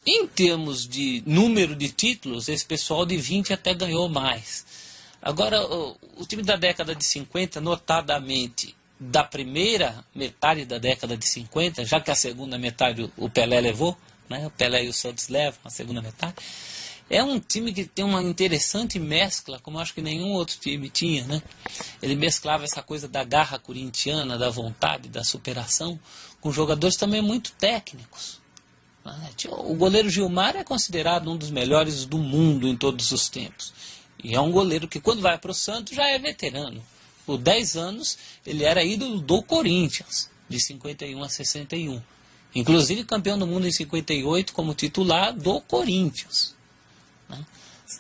Em termos de número de títulos, esse pessoal de 20 até ganhou mais. Agora, o time da década de 50, notadamente da primeira metade da década de 50, já que a segunda metade o Pelé levou, né? O Pelé e o Santos levam a segunda metade, é um time que tem uma interessante mescla, como eu acho que nenhum outro time tinha, né? Ele mesclava essa coisa da garra corintiana, da vontade, da superação, com jogadores também muito técnicos. O goleiro Gilmar é considerado um dos melhores do mundo em todos os tempos. E é um goleiro que, quando vai para o Santos, já é veterano. Por 10 anos, ele era ídolo do Corinthians, de 51 a 61. Inclusive campeão do mundo em 58 como titular do Corinthians.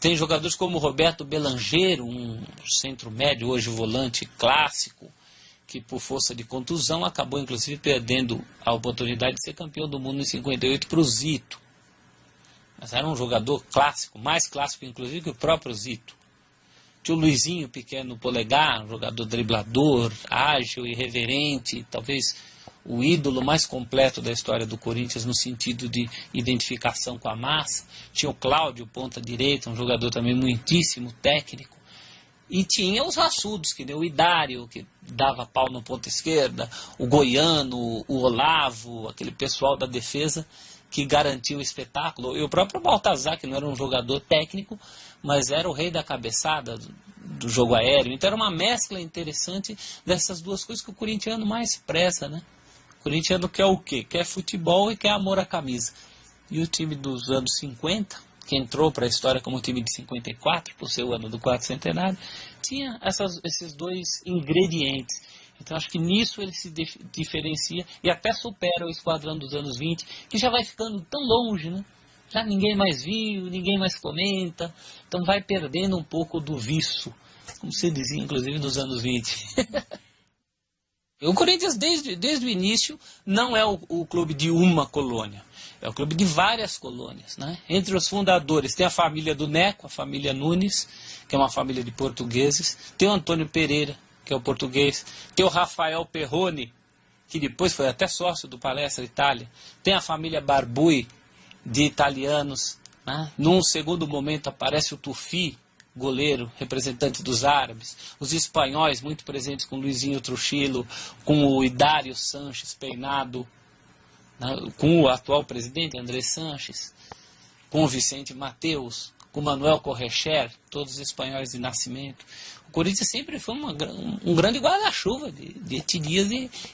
Tem jogadores como Roberto Belangeiro, um centro-médio, hoje volante clássico, que por força de contusão acabou inclusive perdendo a oportunidade de ser campeão do mundo em 58 para o Zito. Mas era um jogador clássico, mais clássico inclusive que o próprio Zito. Tinha o Luizinho Pequeno Polegar, um jogador driblador, ágil, irreverente, talvez o ídolo mais completo da história do Corinthians no sentido de identificação com a massa. Tinha o Cláudio, ponta direita, um jogador também muitíssimo técnico. E tinha os raçudos, que nem o Idário, que dava pau na ponta esquerda, o Goiano, o Olavo, aquele pessoal da defesa que garantiu o espetáculo. E o próprio Baltazar, que não era um jogador técnico, mas era o rei da cabeçada do jogo aéreo. Então era uma mescla interessante dessas duas coisas que o corintiano mais preza, né? O corintiano quer o quê? Quer futebol e quer amor à camisa. E o time dos anos 50, que entrou para a história como time de 54, por ser o ano do quarto centenário, tinha esses dois ingredientes. Então acho que nisso ele se diferencia e até supera o Esquadrão dos anos 20, que já vai ficando tão longe, né? Já ninguém mais viu, ninguém mais comenta, então vai perdendo um pouco do viço, como se dizia inclusive nos anos 20. O Corinthians, desde o início, não é o clube de uma colônia. É o clube de várias colônias, né? Entre os fundadores tem a família do Neco, a família Nunes, que é uma família de portugueses. Tem o Antônio Pereira, que é o português. Tem o Rafael Perrone, que depois foi até sócio do Palestra Itália. Tem a família Barbui, de italianos, né? Num segundo momento aparece o Tufi, goleiro, representante dos árabes, os espanhóis muito presentes com Luizinho Truchilo, com o Idário Sanches Peinado, né, com o atual presidente André Sanches, com o Vicente Mateus, com o Manuel Correcher, todos espanhóis de nascimento. O Corinthians sempre foi um grande guarda-chuva de etnias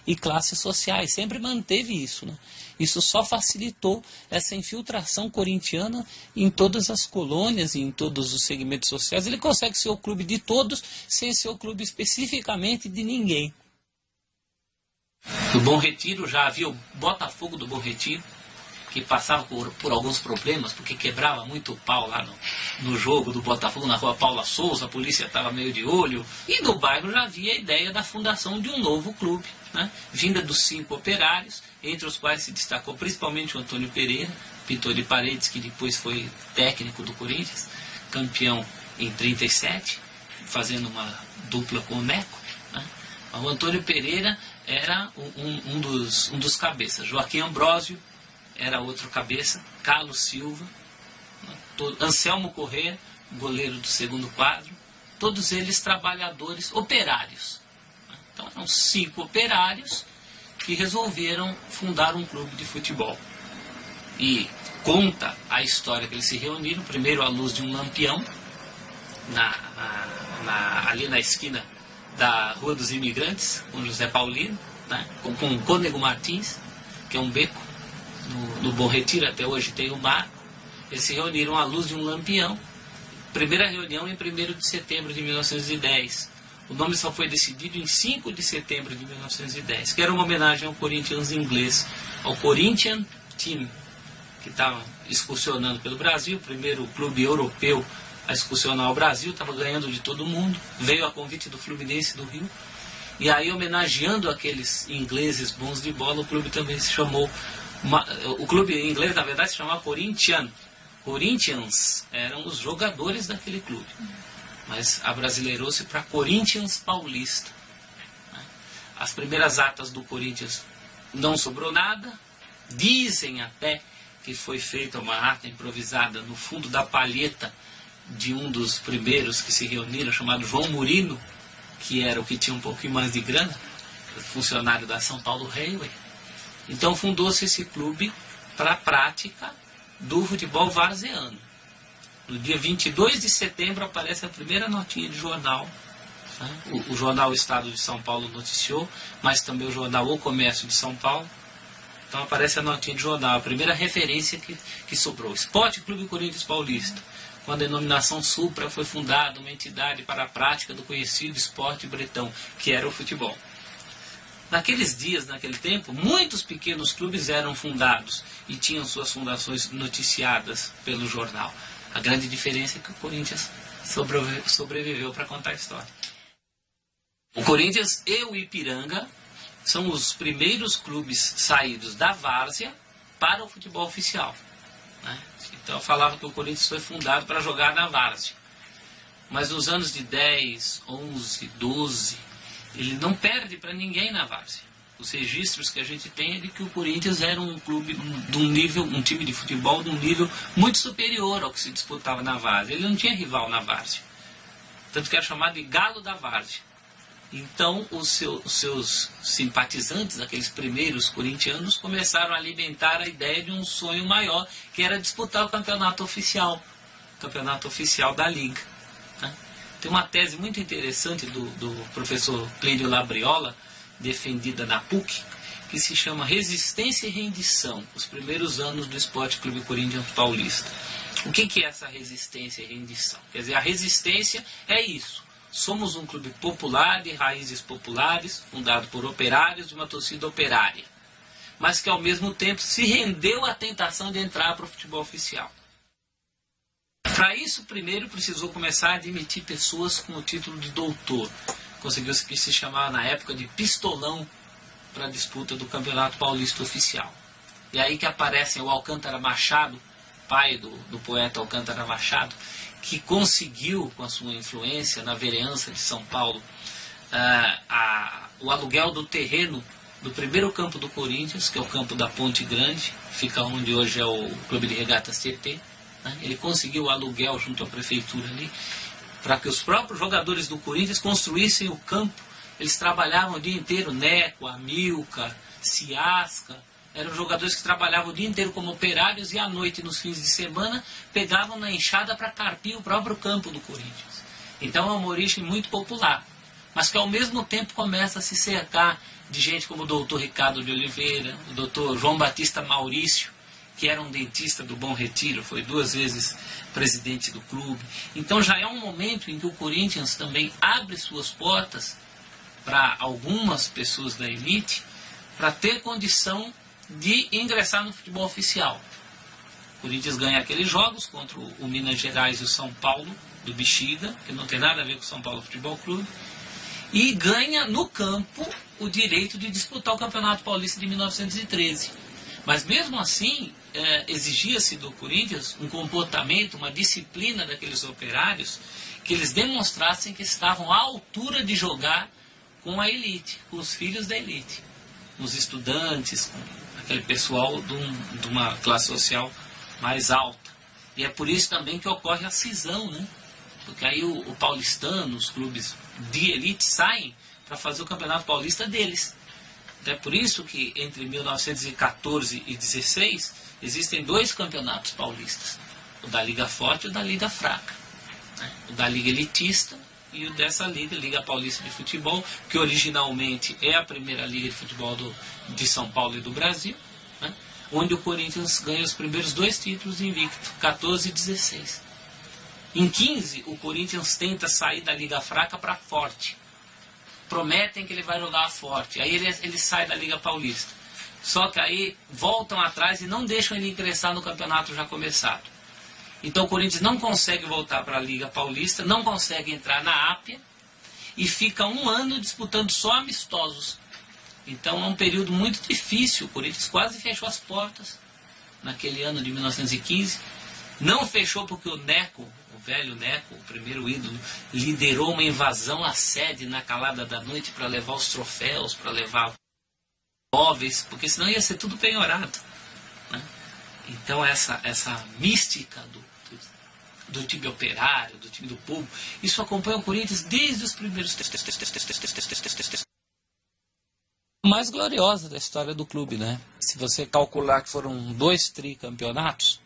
e classes sociais, sempre manteve isso, né? Isso só facilitou essa infiltração corintiana em todas as colônias e em todos os segmentos sociais. Ele consegue ser o clube de todos sem ser o clube especificamente de ninguém. No Bom Retiro já havia o Botafogo do Bom Retiro, que passava por alguns problemas, porque quebrava muito o pau lá no jogo do Botafogo, na rua Paula Souza, a polícia estava meio de olho. E no bairro já havia a ideia da fundação de um novo clube, né? Vinda dos 5 operários, entre os quais se destacou principalmente o Antônio Pereira, pintor de paredes, que depois foi técnico do Corinthians, campeão em 37, fazendo uma dupla com o Neco, né? O Antônio Pereira era um dos cabeças. Joaquim Ambrósio era outro cabeça, Carlos Silva, Anselmo Corrêa, goleiro do segundo quadro, todos eles trabalhadores operários. Então eram 5 operários que resolveram fundar um clube de futebol. E conta a história que eles se reuniram, primeiro à luz de um lampião, ali na esquina da Rua dos Imigrantes, com José Paulino, né, com o Cônego Martins, que é um beco no Bom Retiro, até hoje tem o marco. Eles se reuniram à luz de um lampião. Primeira reunião em 1º de setembro de 1910. O nome só foi decidido em 5 de setembro de 1910, que era uma homenagem ao Corinthians inglês, ao Corinthian Team, que estava excursionando pelo Brasil, o primeiro clube europeu a excursionar o Brasil, estava ganhando de todo mundo, veio a convite do Fluminense do Rio, e aí homenageando aqueles ingleses bons de bola, o clube também se chamou, o clube em inglês na verdade se chamava Corinthian. Corinthians eram os jogadores daquele clube, mas abrasileirou-se para Corinthians Paulista. As primeiras atas do Corinthians não sobrou nada, dizem até que foi feita uma arte improvisada no fundo da palheta de um dos primeiros que se reuniram, chamado João Murino, que era o que tinha um pouquinho mais de grana, funcionário da São Paulo Railway. Então fundou-se esse clube para a prática do futebol varziano. No dia 22 de setembro aparece a primeira notinha de jornal. O jornal Estado de São Paulo noticiou, mas também o jornal O Comércio de São Paulo. Então aparece a notinha de jornal, a primeira referência que sobrou. Esporte Clube Corinthians Paulista. Com a denominação Supra foi fundada uma entidade para a prática do conhecido esporte bretão, que era o futebol. Naqueles dias, naquele tempo, muitos pequenos clubes eram fundados e tinham suas fundações noticiadas pelo jornal. A grande diferença é que o Corinthians sobreviveu para contar a história. O Corinthians e o Ipiranga são os primeiros clubes saídos da várzea para o futebol oficial, né? Então eu falava que o Corinthians foi fundado para jogar na várzea. Mas nos anos de 10, 11, 12, ele não perde para ninguém na várzea. Os registros que a gente tem é de que o Corinthians era um clube de um nível, um time de futebol de um nível muito superior ao que se disputava na várzea. Ele não tinha rival na várzea. Tanto que era chamado de Galo da Várzea. Então os seus simpatizantes, aqueles primeiros corintianos, começaram a alimentar a ideia de um sonho maior, que era disputar o campeonato oficial da Liga, né? Tem uma tese muito interessante do professor Clênio Labriola, defendida na PUC, que se chama Resistência e Rendição, os primeiros anos do Esporte Clube Corinthians Paulista. O que é essa resistência e rendição? Quer dizer, a resistência é isso. Somos um clube popular, de raízes populares, fundado por operários de uma torcida operária, mas que ao mesmo tempo se rendeu à tentação de entrar para o futebol oficial. Para isso, primeiro precisou começar a admitir pessoas com o título de doutor. Conseguiu que se chamava na época de pistolão para a disputa do Campeonato Paulista Oficial. E aí que aparecem o Alcântara Machado, pai do poeta Alcântara Machado, que conseguiu, com a sua influência na vereança de São Paulo, o aluguel do terreno do primeiro campo do Corinthians, que é o campo da Ponte Grande, fica onde hoje é o Clube de Regatas CP. Né? Ele conseguiu o aluguel junto à prefeitura ali, para que os próprios jogadores do Corinthians construíssem o campo. Eles trabalhavam o dia inteiro, Neco, Amilcar, Ciasca. Eram jogadores que trabalhavam o dia inteiro como operários e à noite, nos fins de semana, pegavam na enxada para carpir o próprio campo do Corinthians. Então é uma origem muito popular, mas que ao mesmo tempo começa a se cercar de gente como o doutor Ricardo de Oliveira, o doutor João Batista Maurício, que era um dentista do Bom Retiro, foi 2 vezes presidente do clube. Então já é um momento em que o Corinthians também abre suas portas para algumas pessoas da elite, para ter condição de ingressar no futebol oficial. O Corinthians ganha aqueles jogos contra o Minas Gerais e o São Paulo, do Bexiga, que não tem nada a ver com o São Paulo Futebol Clube, e ganha no campo o direito de disputar o Campeonato Paulista de 1913. Mas mesmo assim, exigia-se do Corinthians um comportamento, uma disciplina daqueles operários, que eles demonstrassem que estavam à altura de jogar com a elite, com os filhos da elite, com os estudantes, com aquele pessoal de uma classe social mais alta. E é por isso também que ocorre a cisão, né? Porque aí o paulistano, os clubes de elite saem para fazer o Campeonato Paulista deles. É por isso que entre 1914 e 16 existem 2 campeonatos paulistas, o da Liga Forte e o da Liga Fraca, né? O da Liga Elitista e o dessa Liga Paulista de Futebol, que originalmente é a primeira liga de futebol de São Paulo e do Brasil, né? Onde o Corinthians ganha os primeiros 2 títulos invicto, 14 e 16. Em 15, o Corinthians tenta sair da Liga Fraca para Forte. Prometem que ele vai jogar a Forte. Aí ele sai da Liga Paulista. Só que aí voltam atrás e não deixam ele ingressar no campeonato já começado. Então o Corinthians não consegue voltar para a Liga Paulista, não consegue entrar na Ápia e fica 1 ano disputando só amistosos. Então é um período muito difícil. O Corinthians quase fechou as portas naquele ano de 1915. Não fechou porque o Neco, o velho Neco, o primeiro ídolo, liderou uma invasão à sede na calada da noite para levar os troféus, para levar móveis, porque senão ia ser tudo penhorado, né? Então essa mística do time operário, do time do povo, isso acompanha o Corinthians desde os primeiros mais gloriosa da história do clube, né? Se você calcular que foram 2 tricampeonatos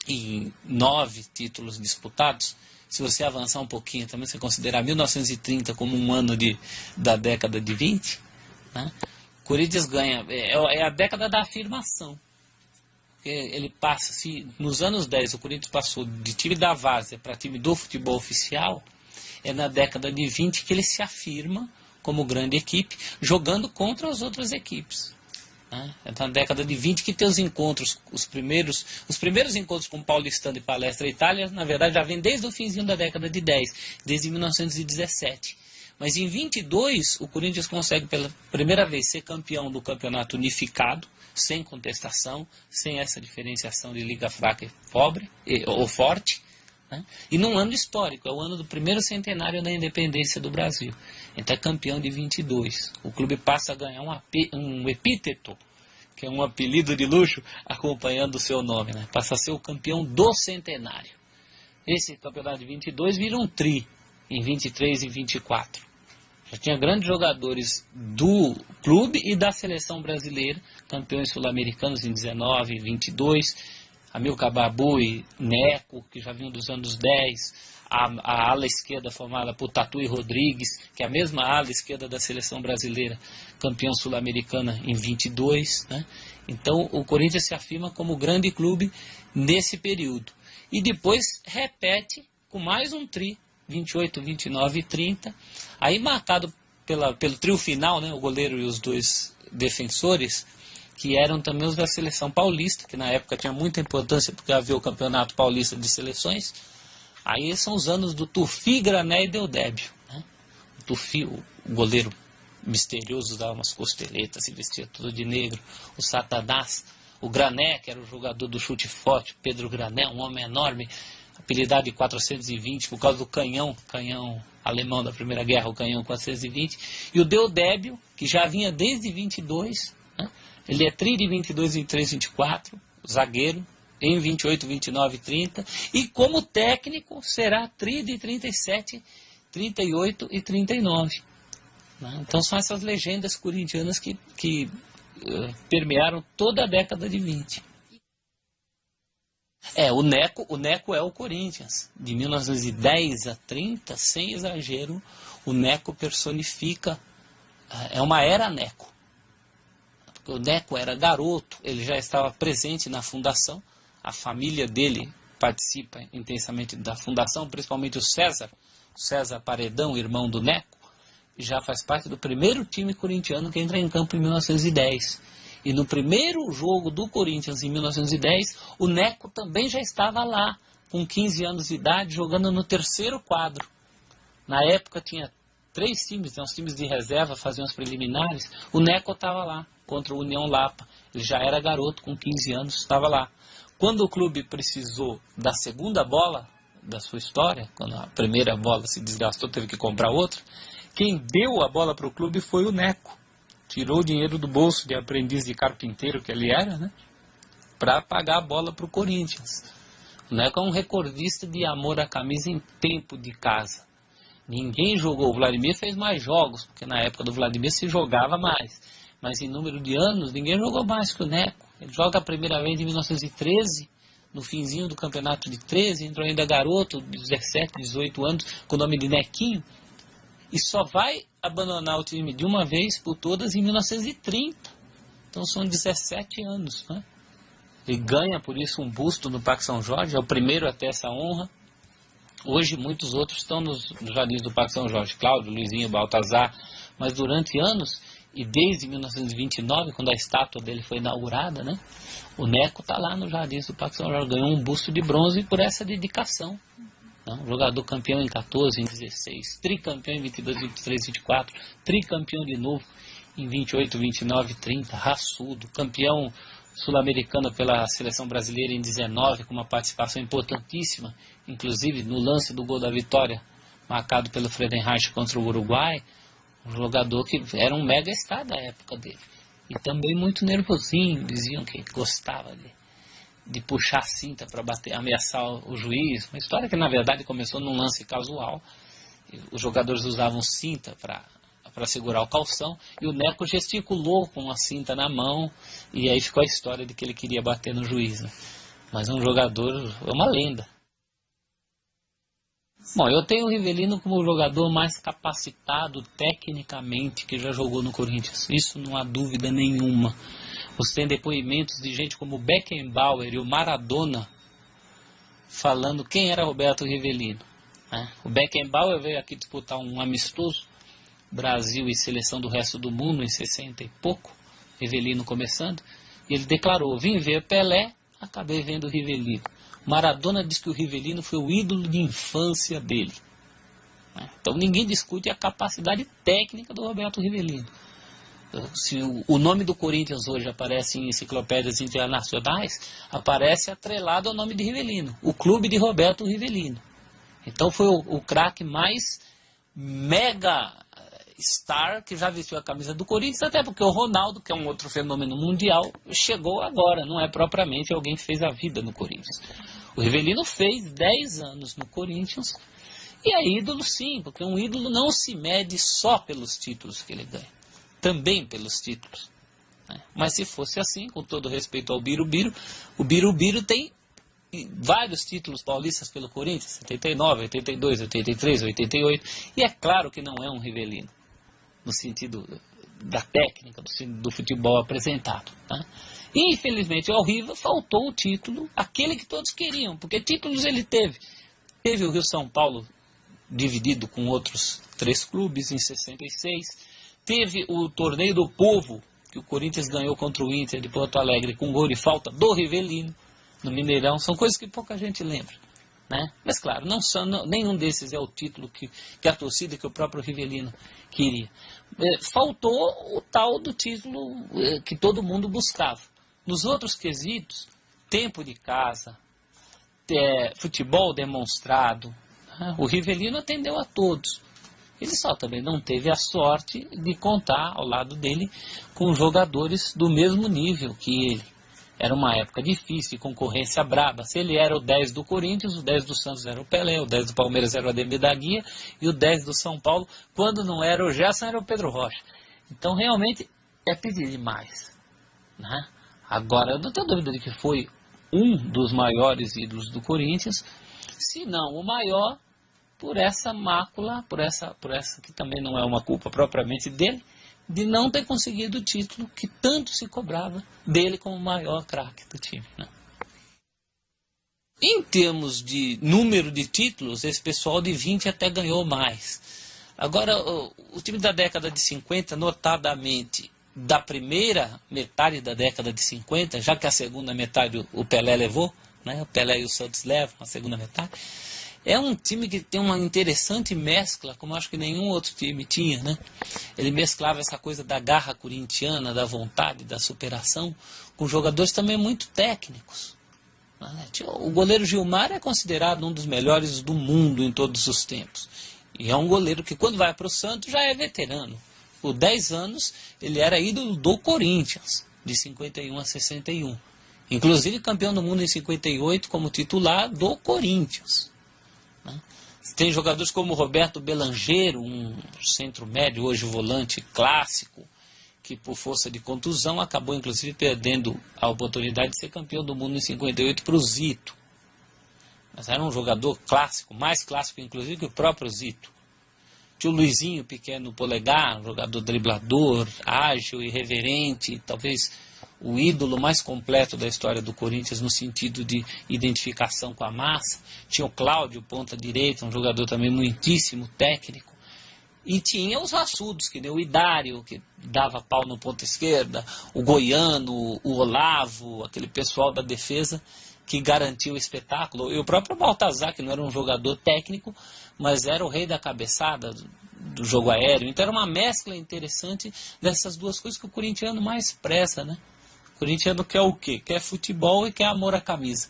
e 9 títulos disputados, se você avançar um pouquinho também, você considerar 1930 como um ano da década de 20, né? O Corinthians ganha, é a década da afirmação. Porque ele passa, se nos anos 10 o Corinthians passou de time da várzea para time do futebol oficial, é na década de 20 que ele se afirma como grande equipe, jogando contra as outras equipes. Né? É na década de 20 que tem os encontros, os primeiros encontros com Paulistano e Palestra Itália, na verdade já vem desde o finzinho da década de 10, desde 1917. Mas em 22 o Corinthians consegue pela primeira vez ser campeão do campeonato unificado, sem contestação, sem essa diferenciação de liga fraca e pobre, ou forte. Né? E num ano histórico, é o ano do primeiro centenário da independência do Brasil. Então é campeão de 22. O clube passa a ganhar um epíteto, que é um apelido de luxo, acompanhando o seu nome. Né? Passa a ser o campeão do centenário. Esse campeonato de 22 vira um tri em 23 e 24. Já tinha grandes jogadores do clube e da seleção brasileira, campeões sul-americanos em 19 e 22, Amilcar Babu e Neco, que já vinham dos anos 10, a ala esquerda formada por Tatu e Rodrigues, que é a mesma ala esquerda da seleção brasileira, campeão sul-americana em 22. Né? Então o Corinthians se afirma como grande clube nesse período. E depois repete com mais um tri, 28, 29 e 30, aí marcado pelo trio final, né, o goleiro e os 2 defensores, que eram também os da seleção paulista, que na época tinha muita importância porque havia o campeonato paulista de seleções. Aí são os anos do Tufi, Grané e Deodébio. Né? O Tufi, o goleiro misterioso, dava umas costeletas, se vestia tudo de negro. O Satanás, o Grané, que era o jogador do chute forte, Pedro Grané, um homem enorme, apelidado de 420 por causa do canhão alemão da Primeira Guerra, o canhão 420. E o Deodébio, que já vinha desde 22, né? Ele é tri de 22, 23, 24, zagueiro, em 28, 29 e 30. E como técnico será tri de 37, 38 e 39. Né? Então são essas legendas corintianas que permearam toda a década de 20. O Neco é o Corinthians. De 1910 a 30, sem exagero, o Neco personifica, é uma era Neco. O Neco era garoto, ele já estava presente na fundação, a família dele participa intensamente da fundação, principalmente o César Paredão, irmão do Neco, já faz parte do primeiro time corintiano que entra em campo em 1910. E no primeiro jogo do Corinthians em 1910, o Neco também já estava lá, com 15 anos de idade, jogando no terceiro quadro. Na época tinha 3 times, os times de reserva faziam as preliminares, o Neco estava lá, contra o União Lapa. Ele já era garoto, com 15 anos, estava lá. Quando o clube precisou da segunda bola da sua história, quando a primeira bola se desgastou, teve que comprar outra, quem deu a bola para o clube foi o Neco. Tirou o dinheiro do bolso de aprendiz de carpinteiro que ele era, né, para pagar a bola para o Corinthians. O Neco é um recordista de amor à camisa em tempo de casa. Ninguém jogou. O Vladimir fez mais jogos, porque na época do Vladimir se jogava mais. Mas em número de anos, ninguém jogou mais que o Neco. Ele joga a primeira vez em 1913, no finzinho do campeonato de 13, entrou ainda garoto, de 17, 18 anos, com o nome de Nequinho, e só vai abandonar o time de uma vez por todas em 1930. Então são 17 anos. Né? Ele ganha, por isso, um busto no Parque São Jorge, é o primeiro a ter essa honra. Hoje, muitos outros estão nos jardins do Parque São Jorge, Cláudio, Luizinho, Baltazar, mas durante anos, e desde 1929, quando a estátua dele foi inaugurada, né, o Neco está lá nos jardins do Parque São Jorge, ganhou um busto de bronze por essa dedicação. Né, jogador campeão em 14, em 16, tricampeão em 22, 23, 24, tricampeão de novo em 28, 29, 30, raçudo, campeão sul-americano pela seleção brasileira em 19, com uma participação importantíssima, inclusive no lance do gol da vitória, marcado pelo Friedenreich contra o Uruguai, um jogador que era um mega star da época dele. E também muito nervosinho, diziam que gostava dele. de puxar a cinta para ameaçar o juiz. Uma história que na verdade começou num lance casual. Os jogadores usavam cinta para segurar o calção, e o Neco gesticulou com a cinta na mão, e aí ficou a história de que ele queria bater no juiz, né? Mas um jogador, é uma lenda. Bom, eu tenho o Rivelino como o jogador mais capacitado tecnicamente que já jogou no Corinthians. Isso não há dúvida nenhuma. Você tem depoimentos de gente como o Beckenbauer e o Maradona falando quem era Roberto Rivelino. O Beckenbauer veio aqui disputar um amistoso, Brasil e seleção do resto do mundo, em 60 e pouco, Rivelino começando, e ele declarou: vim ver Pelé, acabei vendo o Rivelino. Maradona diz que o Rivelino foi o ídolo de infância dele. Então ninguém discute a capacidade técnica do Roberto Rivelino. Se o nome do Corinthians hoje aparece em enciclopédias internacionais, aparece atrelado ao nome de Rivelino, o clube de Roberto Rivelino. Então foi o craque mais mega star que já vestiu a camisa do Corinthians, até porque o Ronaldo, que é um outro fenômeno mundial, chegou agora, não é propriamente alguém que fez a vida no Corinthians. O Rivelino fez 10 anos no Corinthians e é ídolo sim, porque um ídolo não se mede só pelos títulos que ele ganha, também pelos títulos. Mas se fosse assim, com todo respeito ao Birubiru, o Birubiru tem vários títulos paulistas pelo Corinthians, 79, 82, 83, 88, e é claro que não é um Rivelino, no sentido da técnica, do futebol apresentado. E, infelizmente, ao Riva faltou o título, aquele que todos queriam, porque títulos ele teve. Teve o Rio São Paulo dividido com outros 3 clubes em 66, teve o Torneio do Povo, que o Corinthians ganhou contra o Inter de Porto Alegre com gol de falta do Rivelino, no Mineirão. São coisas que pouca gente lembra, né? Mas claro, nenhum desses é o título que a torcida, que o próprio Rivelino queria. Faltou o tal do título que todo mundo buscava. Nos outros quesitos, tempo de casa, futebol demonstrado, o Rivelino atendeu a todos. Ele só também não teve a sorte de contar ao lado dele com jogadores do mesmo nível que ele. Era uma época difícil, concorrência braba. Se ele era o 10 do Corinthians, o 10 do Santos era o Pelé, o 10 do Palmeiras era o Ademir da Guia, e o 10 do São Paulo, quando não era o Gerson, era o Pedro Rocha. Então, realmente, é pedir demais, né? Agora, eu não tenho dúvida de que foi um dos maiores ídolos do Corinthians, se não o maior, por essa mácula, por essa que também não é uma culpa propriamente dele, de não ter conseguido o título que tanto se cobrava dele como o maior craque do time, né? Em termos de número de títulos, esse pessoal de 20 até ganhou mais. Agora, o time da década de 50, notadamente da primeira metade da década de 50, já que a segunda metade o Pelé levou, né? O Pelé e o Santos levam a segunda metade, é um time que tem uma interessante mescla, como acho que nenhum outro time tinha, né? Ele mesclava essa coisa da garra corintiana, da vontade, da superação, com jogadores também muito técnicos. O goleiro Gilmar é considerado um dos melhores do mundo em todos os tempos. E é um goleiro que, quando vai para o Santos, já é veterano. Por 10 anos, ele era ídolo do Corinthians, de 51 a 61. Inclusive campeão do mundo em 58 como titular do Corinthians. Tem jogadores como o Roberto Belangeiro, um centro-médio, hoje volante clássico, que por força de contusão acabou inclusive perdendo a oportunidade de ser campeão do mundo em 58 para o Zito. Mas era um jogador clássico, mais clássico inclusive que o próprio Zito. Tinha o Luizinho Pequeno Polegar, um jogador driblador, ágil, irreverente, talvez o ídolo mais completo da história do Corinthians no sentido de identificação com a massa. Tinha o Cláudio, ponta direita, um jogador também muitíssimo técnico. E tinha os raçudos, que nem o Idário, que dava pau no ponta esquerda, o Goiano, o Olavo, aquele pessoal da defesa que garantiu o espetáculo. E o próprio Baltazar, que não era um jogador técnico, mas era o rei da cabeçada do jogo aéreo. Então era uma mescla interessante dessas duas coisas que o corintiano mais preza, né? O corintiano quer o quê? Quer futebol e quer amor à camisa.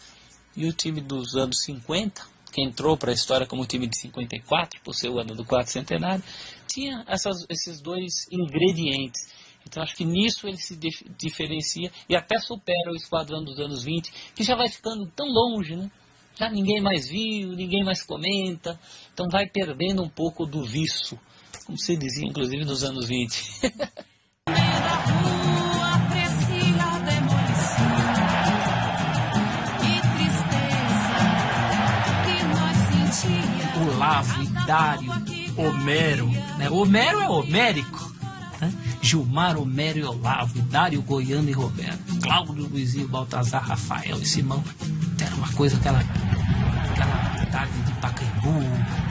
E o time dos anos 50, que entrou para a história como o time de 54, por ser o ano do quarto centenário, tinha esses dois ingredientes. Então acho que nisso ele se diferencia e até supera o Esquadrão dos anos 20, que já vai ficando tão longe, né? Já ninguém mais viu, ninguém mais comenta, então vai perdendo um pouco do viço, como se dizia inclusive nos anos 20. Olavo, Hidário, Homero, né? Homero é homérico, né? Gilmar, Homero e Olavo, Hidário, Goiano e Roberto, Cláudio, Luizinho, Baltazar, Rafael e Simão. Era uma coisa, aquela tarde de Pacaembu,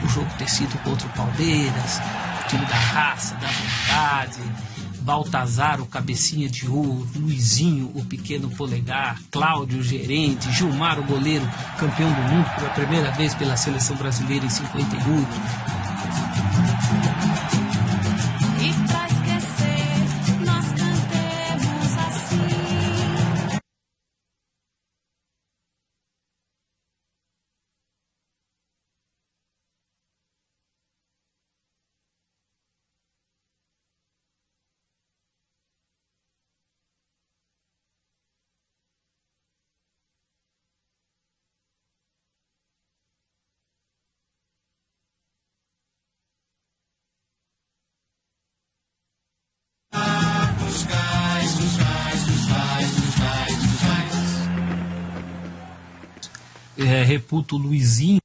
o jogo ter sido contra o Palmeiras, o time da raça, da vontade, Baltazar, o cabecinha de ouro, Luizinho, o pequeno polegar, Cláudio, o gerente, Gilmar, o goleiro, campeão do mundo pela primeira vez pela seleção brasileira em 58. E pra esquecer, nós cantemos assim. Reputo o Luizinho.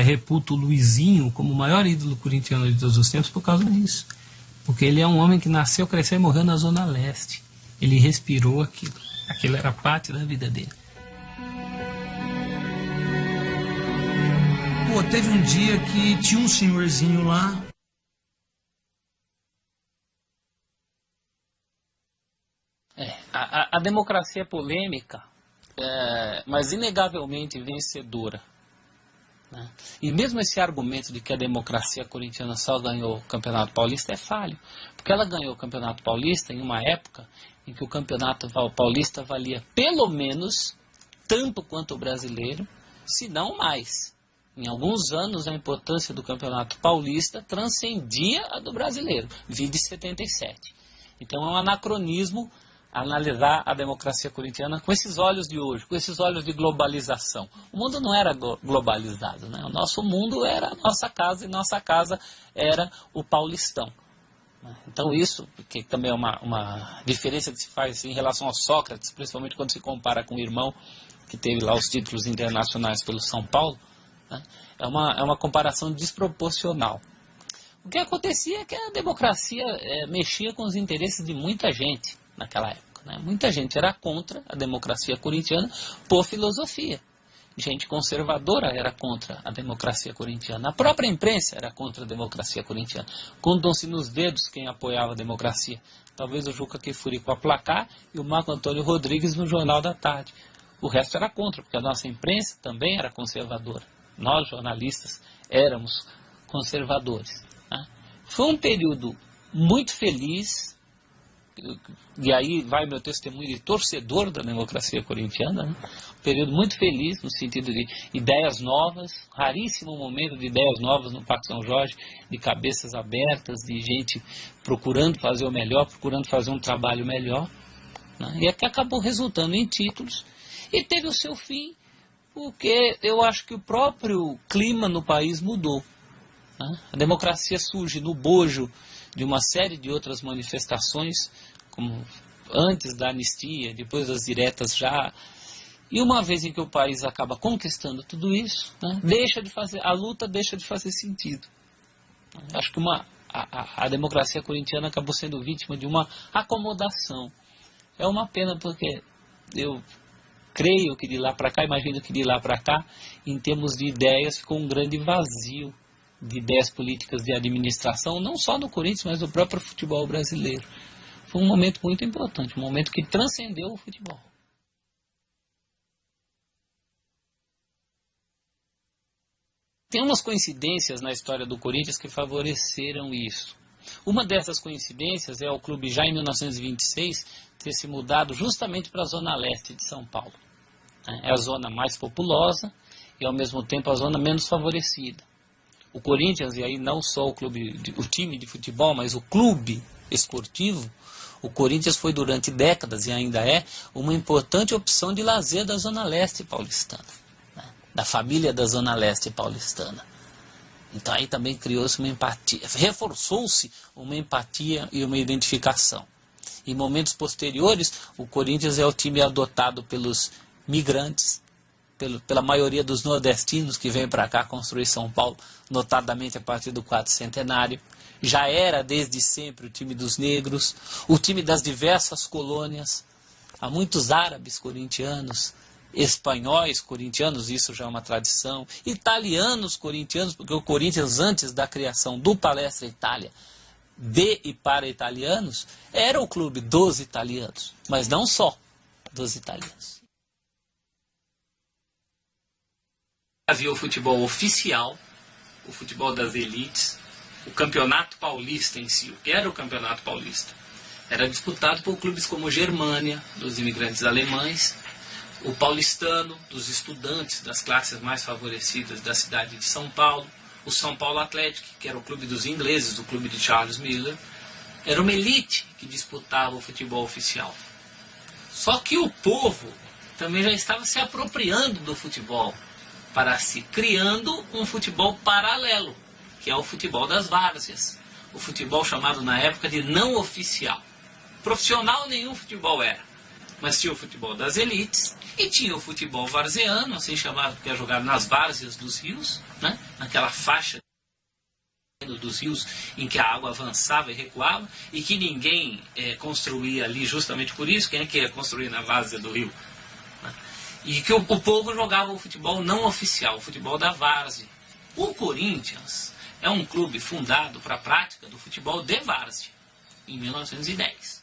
Reputo o Luizinho como o maior ídolo corintiano de todos os tempos por causa disso. Porque ele é um homem que nasceu, cresceu e morreu na Zona Leste. Ele respirou aquilo. Aquilo era parte da vida dele. Pô, teve um dia que tinha um senhorzinho lá. A democracia é polêmica, mas inegavelmente vencedora. Né? E mesmo esse argumento de que a democracia corintiana só ganhou o Campeonato Paulista é falho, porque ela ganhou o Campeonato Paulista em uma época em que o Campeonato Paulista valia pelo menos tanto quanto o brasileiro, se não mais. Em alguns anos a importância do Campeonato Paulista transcendia a do brasileiro, vide 77. Então é um anacronismo analisar a democracia corintiana com esses olhos de hoje, com esses olhos de globalização. O mundo não era globalizado, né? O nosso mundo era a nossa casa e nossa casa era o Paulistão. Então isso, que também é uma diferença que se faz em relação a Sócrates, principalmente quando se compara com o irmão que teve lá os títulos internacionais pelo São Paulo, né? É uma comparação desproporcional. O que acontecia é que a democracia mexia com os interesses de muita gente naquela época. Né? Muita gente era contra a democracia corintiana por filosofia. Gente conservadora era contra a democracia corintiana. A própria imprensa era contra a democracia corintiana. Contam-se nos dedos quem apoiava a democracia. Talvez o Juca Kfouri com a Placar e o Marco Antônio Rodrigues no Jornal da Tarde. O resto era contra, porque a nossa imprensa também era conservadora. Nós, jornalistas, éramos conservadores. Né? Foi um período muito feliz, e aí vai meu testemunho de torcedor da democracia corintiana, né? Um período muito feliz no sentido de ideias novas, raríssimo momento de ideias novas no Parque São Jorge, de cabeças abertas, de gente procurando fazer o melhor, procurando fazer um trabalho melhor, né? E é que acabou resultando em títulos e teve o seu fim, porque eu acho que o próprio clima no país mudou. Né? A democracia surge no bojo de uma série de outras manifestações, como antes da anistia, depois das diretas já. E uma vez em que o país acaba conquistando tudo isso, né, a luta deixa de fazer sentido. Acho que a democracia corintiana acabou sendo vítima de uma acomodação. É uma pena porque eu creio que de lá para cá, imagino que de lá para cá, em termos de ideias, ficou um grande vazio de ideias políticas de administração, não só no Corinthians, mas no próprio futebol brasileiro. Foi um momento muito importante, um momento que transcendeu o futebol. Tem umas coincidências na história do Corinthians que favoreceram isso. Uma dessas coincidências é o clube já em 1926 ter se mudado justamente para a zona leste de São Paulo. É a zona mais populosa e ao mesmo tempo a zona menos favorecida. O Corinthians, e aí não só o time de futebol, mas o clube esportivo, o Corinthians foi durante décadas e ainda é uma importante opção de lazer da zona leste paulistana, né? Da família da zona leste paulistana. Então aí também criou-se uma empatia, reforçou-se uma empatia e uma identificação. Em momentos posteriores, o Corinthians é o time adotado pelos migrantes, pela maioria dos nordestinos que vêm para cá construir São Paulo, notadamente a partir do 400º. Já era desde sempre o time dos negros, o time das diversas colônias. Há muitos árabes corintianos, espanhóis corintianos, isso já é uma tradição, italianos corintianos, porque o Corinthians, antes da criação do Palestra Itália, de e para italianos, era o clube dos italianos, mas não só dos italianos. Havia o futebol oficial, o futebol das elites, o campeonato paulista em si. O que era o campeonato paulista? Era disputado por clubes como o Germânia, dos imigrantes alemães, o paulistano, dos estudantes das classes mais favorecidas da cidade de São Paulo, o São Paulo Athletic, que era o clube dos ingleses, o clube de Charles Miller. Era uma elite que disputava o futebol oficial. Só que o povo também já estava se apropriando do futebol, para si, criando um futebol paralelo, que é o futebol das várzeas. O futebol chamado na época de não oficial. Profissional nenhum futebol era, mas tinha o futebol das elites e tinha o futebol varzeano, assim chamado, porque é jogado nas várzeas dos rios, né? Naquela faixa dos rios em que a água avançava e recuava e que ninguém construía ali justamente por isso. Quem é que ia construir na várzea do rio? E que o povo jogava o futebol não oficial, o futebol da várzea. O Corinthians é um clube fundado para a prática do futebol de várzea, em 1910.